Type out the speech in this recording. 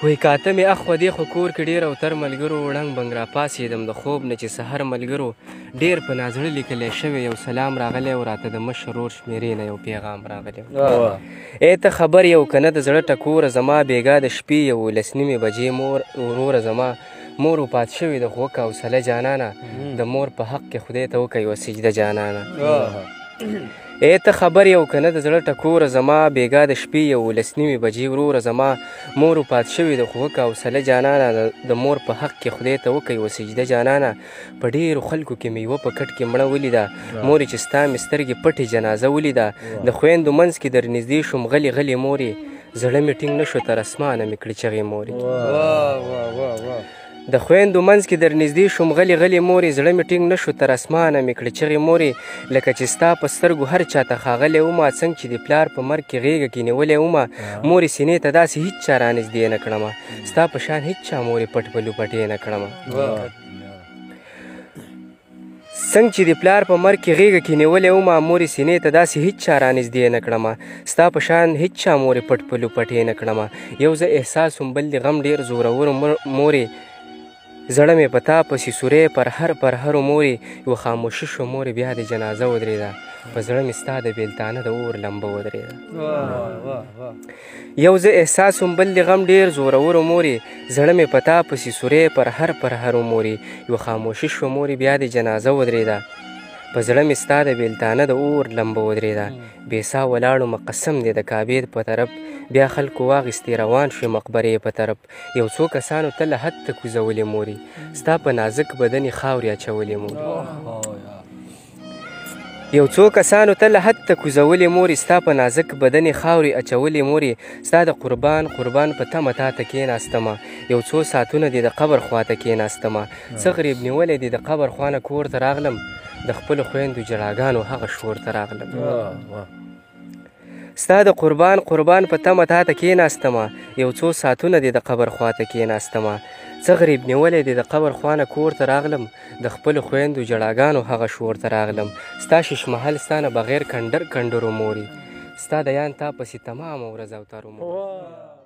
وایي کاته مې اخوا دېخوا کور کې ډېر اوتر ملګرو وړنګ بنګ راپاڅېدم د خوب نه چې سحر ملګرو ډېر په نازړه لیکلی شوی یو سلام راغلی او راته د مشر ورور شمېرې نه یو پیغام راغلی ای ته خبر یو که نه د زړه ټکوره زما بېګا د شپې 11 نیمې بجې وروره زما مور وفات شوې ده خو وکه حوصله جانانه د مور په حق کې خدای ته وکه یوه سجده جانانه ای ته خبر یو که نه د زړه ټکوره زما بېګا د شپې 11 نیمې بجې وروره زما مور وفات شوې ده خو وکه حوصله جانانه د مور په حق کې خدای ته وکه یوه سجده جانانه په ډېرو خلکو کې مې یوه په کټ کې مړه ولیده مورې چې ستا مې سترګې پټې جنازه ولیده د خویندو منځ کې در نږدې شوم غلې غلې مورې زړه مې ټینګ نه شو تر اسمانه مې کړې چغې مورې د خویندو منځ کې در نږدې شوم غلې غلې مورې زړه مې ټینګ نه شو تر اسمانه مې کړې چغې مورې لکه چې ستا په سترګو هر چاته ښاغلی ومه څنګه چې د پلار په مرګ کې غېږه کې نیولی ومه مورې سینې ته داسې هېڅ چا رانږدې نه کړمه ستا په شان هېڅ چا مورې پټ په لوپټې نه کړمه څنګه چې د پلار په مرګ کې غېږه کې نیولی ومه مورې سینې ته داسې هېڅ چا رانږدې نه کړمه ستا په شان هېڅ چا مورې پټ په لوپټې نه کړمه یو زه احساس وم بل د غم ډېر زورور مورې زړه مې په تا پسې سوری پرهرو مورې یوه خاموشي شوه مورې بیا د جنازه ودرېده په زړه مې ستا د بېلتانه د اور لمبه ودرېده یو زه احساس وم بل د غم ډېر زورورو مورې زړه مې په تا پسې سوری پرهرو مورې یوه خاموشي شوه مورې بیا د جنازه ودرېده په زړه مې ستا د بېلتانه د اور لمبه ودرېده بې ساه ولاړو قسم دی د کعبې په طرف بیا خلکو واخیستې روان شوې مقبرې په طرف یو څو کسانو ته له حد ته کوزولې مورې ستا په نازک بدن یې خاورې اچولې مورې یو څو کسانو ته له حد ته کوزولې مورې ستا په نازک بدن یې خاورې اچولې مورې ستا د قربان په تمه تا ته کېناستمه یو څو ساعتونه دې د قبر خواته کېناستمه څه غریب نیولی دې د قبر خوانه کور ته راغلم د خپلو خویندو جلاګانو هغه شور ته راغلم ستا د قربان په تمه تا ته کېناستمه یو څو ساعتونه دې د قبر خواته کېناستمه څه غریب نیولی دې د قبر خوانه کور ته راغلم د خپلو خویندو جلاګانو هغه شور ته راغلم ستا ششمحل ستا نه بغیر کنډرو مورې ستا د یان تا پسې تمامه ورځ اوترو مورې